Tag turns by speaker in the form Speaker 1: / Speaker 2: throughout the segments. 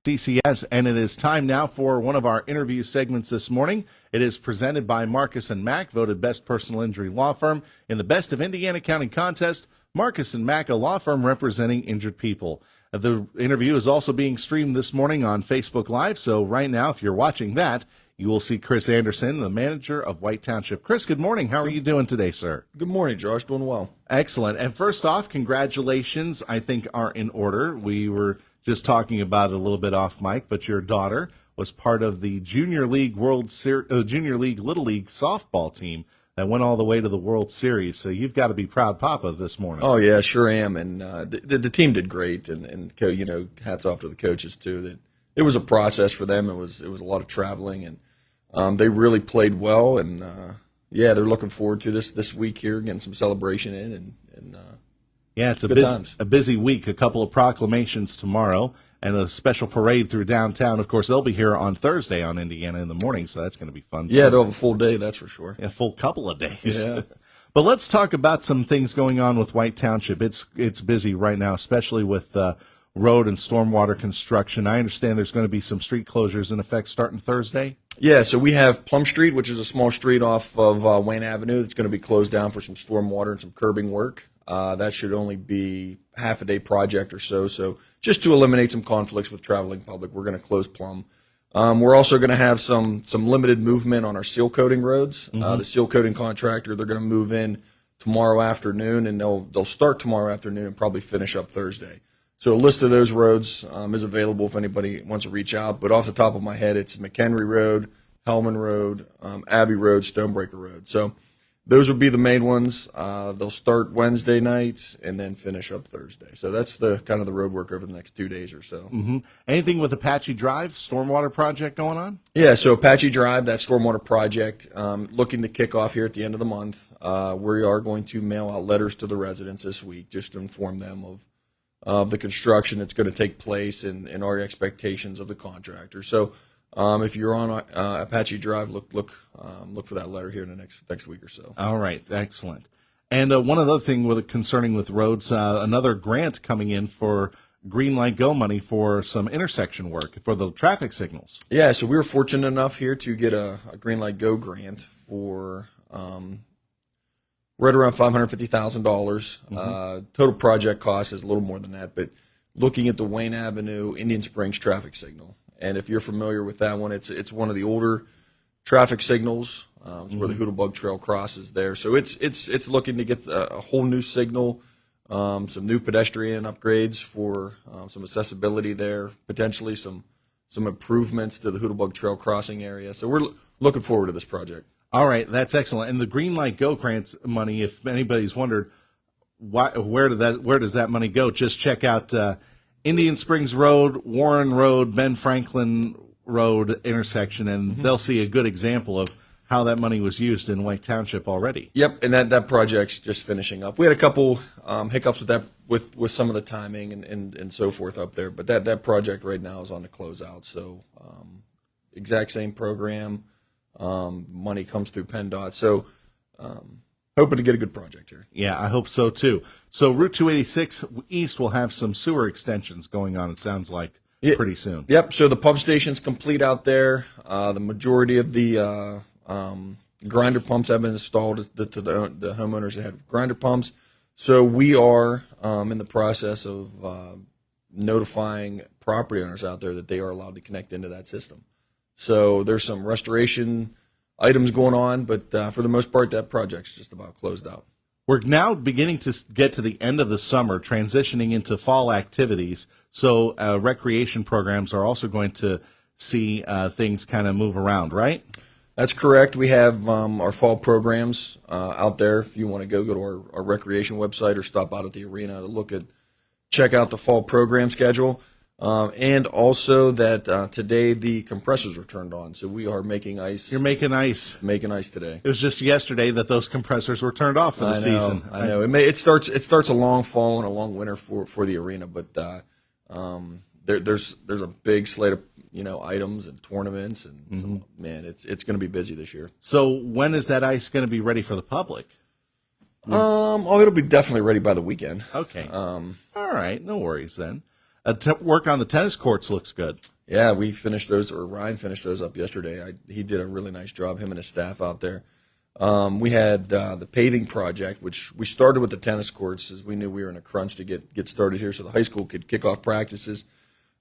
Speaker 1: CCS, and it is time now for one of our interview segments this morning. It is presented by Marcus & Mack, voted best personal injury law firm in the Best of Indiana County contest. Marcus & Mack, a law firm representing injured people. The interview is also being streamed this morning on Facebook Live, so right now, if you're watching that, you will see Chris Anderson, the manager of White Township. Chris, good morning. How are you doing today, sir?
Speaker 2: Good morning, Josh. Doing well.
Speaker 1: Excellent. And first off, congratulations, I think, are in order. We were just talking about it a little bit off mic, but your daughter was part of the Junior League Junior League Little League softball team that went all the way to the World Series. So you've got to be proud papa this morning.
Speaker 2: Oh, yeah, sure am. And the team did great, and hats off to the coaches, too. That it was a process for them. It was a lot of traveling, and they really played well. And, they're looking forward to this week here, getting some celebration in. And
Speaker 1: yeah, it's
Speaker 2: a
Speaker 1: busy week. A couple of proclamations tomorrow and a special parade through downtown. Of course, they'll be here on Thursday on Indiana in the morning, so that's going to be fun.
Speaker 2: Yeah, they'll have a full day, that's for sure.
Speaker 1: A full couple of days.
Speaker 2: Yeah.
Speaker 1: But let's talk about some things going on with White Township. It's busy right now, especially with road and stormwater construction. I understand there's going to be some street closures in effect starting Thursday.
Speaker 2: Yeah, so we have Plum Street, which is a small street off of Wayne Avenue that's going to be closed down for some stormwater and some curbing work. That should only be half a day project or so. So just to eliminate some conflicts with traveling public, we're going to close Plum. We're also going to have some limited movement on our seal coating roads. The seal coating contractor, they're going to move in tomorrow afternoon, and they'll start tomorrow afternoon and probably finish up Thursday. So a list of those roads is available if anybody wants to reach out. But off the top of my head, it's McHenry Road, Hellman Road, Abbey Road, Stonebreaker Road. So those would be the main ones. They'll start Wednesday night and then finish up Thursday. So that's the kind of the road work over the next 2 days or so.
Speaker 1: Mm-hmm. Anything with Apache Drive, stormwater project going on?
Speaker 2: Yeah, so Apache Drive, that stormwater project, looking to kick off here at the end of the month. We are going to mail out letters to the residents this week just to inform them of the construction that's going to take place and our expectations of the contractor. So if you're on Apache Drive, look for that letter here in the next week or so.
Speaker 1: All right, excellent. And one other thing concerning with roads, another grant coming in for Green Light Go money for some intersection work for the traffic signals.
Speaker 2: Yeah, so we were fortunate enough here to get a Green Light Go grant for right around $550,000. Total project cost is a little more than that, but looking at the Wayne Avenue Indian Springs traffic signal. And if you're familiar with that one, it's one of the older traffic signals. It's where the Hoodlebug Trail crosses there. So it's looking to get a whole new signal, some new pedestrian upgrades for some accessibility there, potentially some improvements to the Hoodlebug Trail crossing area. So we're looking forward to this project.
Speaker 1: All right, that's excellent. And the Green Light Go grants money, if anybody's wondered where does that money go, just check out Indian Springs Road, Warren Road, Ben Franklin Road intersection, and they'll see a good example of how that money was used in White Township already.
Speaker 2: Yep, and that project's just finishing up. We had a couple hiccups with that, with some of the timing and so forth up there, but that project right now is on the closeout. So exact same program, money comes through PennDOT. So hoping to get a good project here.
Speaker 1: Yeah, I hope so too. So Route 286 East will have some sewer extensions going on, it sounds like, pretty soon.
Speaker 2: Yep, so the pump station's complete out there. The majority of the grinder pumps have been installed to the homeowners that had grinder pumps. So we are in the process of notifying property owners out there that they are allowed to connect into that system. So there's some restoration items going on, but for the most part, that project's just about closed out.
Speaker 1: We're now beginning to get to the end of the summer, transitioning into fall activities. So recreation programs are also going to see things kind of move around, right?
Speaker 2: That's correct. We have our fall programs out there. If you want to go to our recreation website or stop out at the arena to check out the fall program schedule. And also that today the compressors are turned on, so we are making ice.
Speaker 1: You're making ice.
Speaker 2: Making ice today.
Speaker 1: It was just yesterday that those compressors were turned off for the season.
Speaker 2: I know. It starts a long fall and a long winter for the arena, but there's a big slate of items and tournaments, and man, it's going to be busy this year.
Speaker 1: So when is that ice going to be ready for the public?
Speaker 2: It'll be definitely ready by the weekend.
Speaker 1: Okay. All right, no worries then. Work on the tennis courts looks good.
Speaker 2: Yeah, we finished those, or Ryan finished those up yesterday. He did a really nice job, him and his staff out there. We had the paving project, which we started with the tennis courts, as we knew we were in a crunch to get started here, so the high school could kick off practices.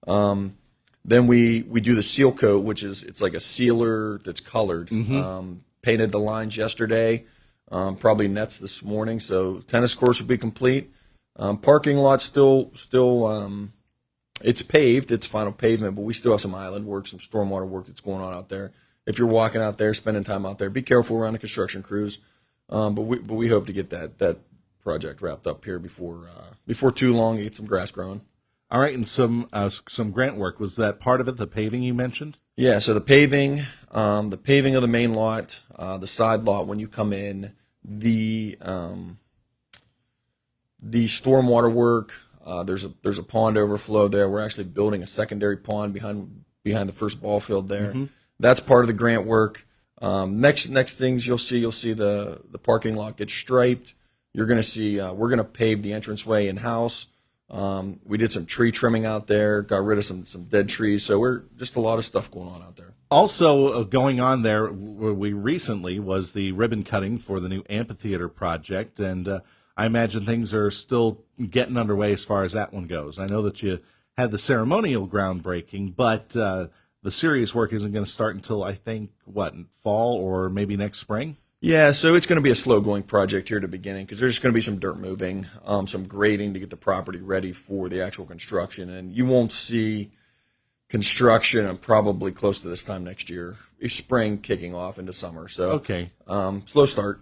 Speaker 2: Then we do the seal coat, which it's like a sealer that's colored. Painted the lines yesterday, probably nets this morning. So tennis courts will be complete. Parking lot still it's paved, it's final pavement, but we still have some island work, some stormwater work that's going on out there. If you're walking out there, spending time out there, be careful around the construction crews. But we hope to get that project wrapped up here before too long. Get some grass growing.
Speaker 1: All right, and some grant work. Was that part of it, the paving you mentioned?
Speaker 2: Yeah, so the paving of the main lot, the side lot when you come in, the stormwater work. There's a pond overflow there. We're actually building a secondary pond behind the first ball field there. That's part of the grant work. Next things you'll see the parking lot get striped. You're going to see we're going to pave the entranceway in house. We did some tree trimming out there, got rid of some dead trees. So we're just a lot of stuff going on out there.
Speaker 1: Also going on there, we recently was the ribbon cutting for the new amphitheater project, and I imagine things are still getting underway as far as that one goes. I know that you had the ceremonial groundbreaking, but the serious work isn't going to start until, I think, fall or maybe next spring?
Speaker 2: Yeah, so it's going to be a slow-going project here at the beginning because there's going to be some dirt moving, some grading to get the property ready for the actual construction, and you won't see construction probably close to this time next year, spring kicking off into summer. So
Speaker 1: okay,
Speaker 2: slow start.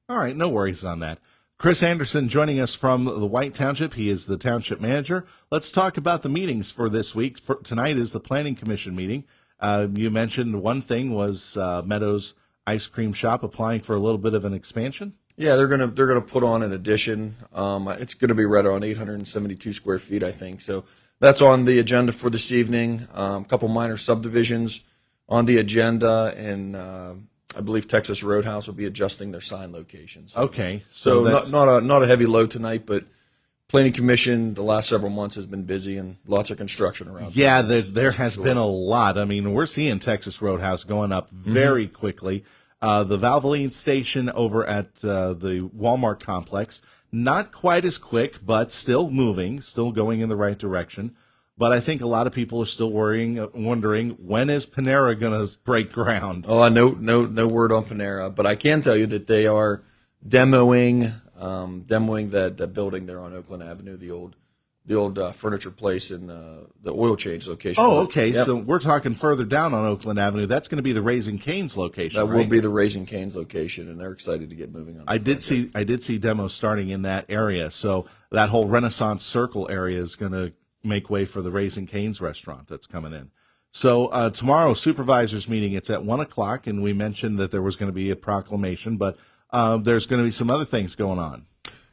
Speaker 1: All right, no worries on that. Chris Anderson joining us from the White Township. He is the township manager. Let's talk about the meetings for this week. Tonight is the Planning Commission meeting. You mentioned one thing was Meadows Ice Cream Shop applying for a little bit of an expansion.
Speaker 2: Yeah, they're gonna put on an addition. It's going to be right around 872 square feet, I think. So that's on the agenda for this evening. A couple minor subdivisions on the agenda, and I believe Texas Roadhouse will be adjusting their sign locations.
Speaker 1: Okay,
Speaker 2: so not a heavy load tonight, but Planning Commission the last several months has been busy and lots of construction around.
Speaker 1: Yeah, there has been a lot. I mean, we're seeing Texas Roadhouse going up very quickly. The Valvoline station over at the Walmart complex, not quite as quick, but still moving, still going in the right direction. But I think a lot of people are still wondering when is Panera going to break ground?
Speaker 2: Oh, no word on Panera, but I can tell you that they are demoing that building there on Oakland Avenue, the old furniture place in the oil change location.
Speaker 1: Oh, okay.
Speaker 2: Yep.
Speaker 1: So we're talking further down on Oakland Avenue. That's going to be the Raising Cane's location.
Speaker 2: That
Speaker 1: right?
Speaker 2: will be the Raising Cane's location, and they're excited to get moving on.
Speaker 1: I did see demos starting in that area. So that whole Renaissance Circle area is going to make way for the Raising Cane's restaurant that's coming in. So tomorrow, supervisors meeting, it's at 1:00, and we mentioned that there was going to be a proclamation, but there's going to be some other things going on.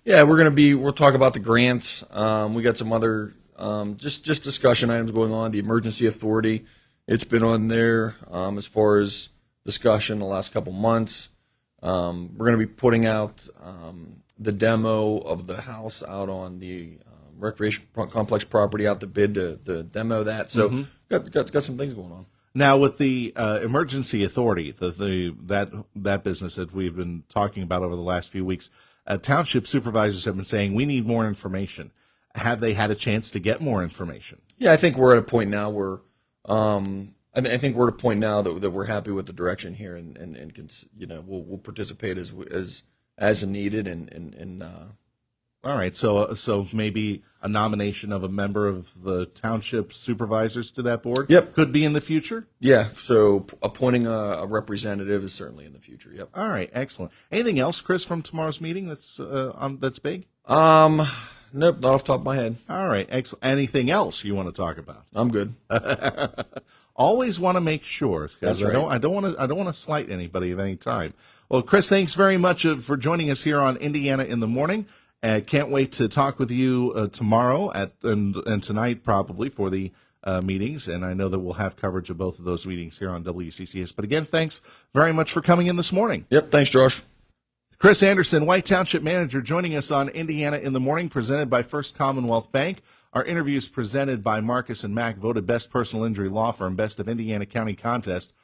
Speaker 2: Yeah, we'll talk about the grants. We got some other just discussion items going on. The Emergency Authority, it's been on there as far as discussion the last couple months. We're going to be putting out the demo of the house out on the recreation complex property out the bid to demo that. So got some things going on.
Speaker 1: Now, with the Emergency Authority, that business that we've been talking about over the last few weeks, township supervisors have been saying we need more information. Have they had a chance to get more information? Yeah,
Speaker 2: I think we're at a point now where I think we're at a point now that we're happy with the direction here, and we'll participate as needed and.
Speaker 1: All right, so maybe a nomination of a member of the township supervisors to that board.
Speaker 2: Yep,
Speaker 1: could be in the future.
Speaker 2: Yeah, so appointing a representative is certainly in the future. Yep.
Speaker 1: All right, excellent. Anything else, Chris, from tomorrow's meeting that's big?
Speaker 2: Nope, not off the top of my head.
Speaker 1: All right, excellent. Anything else you want to talk about?
Speaker 2: I'm good.
Speaker 1: Always want to make sure because
Speaker 2: right.
Speaker 1: I don't want to slight anybody at any time. Well, Chris, thanks very much for joining us here on Indiana in the Morning. Can't wait to talk with you tomorrow and tonight probably for the meetings, and I know that we'll have coverage of both of those meetings here on WCCS. But again, thanks very much for coming in this morning.
Speaker 2: Yep, thanks, Josh.
Speaker 1: Chris Anderson, White Township Manager, joining us on Indiana in the Morning, presented by First Commonwealth Bank. Our interviews presented by Marcus and Mack, voted Best Personal Injury Law Firm, Best of Indiana County Contest,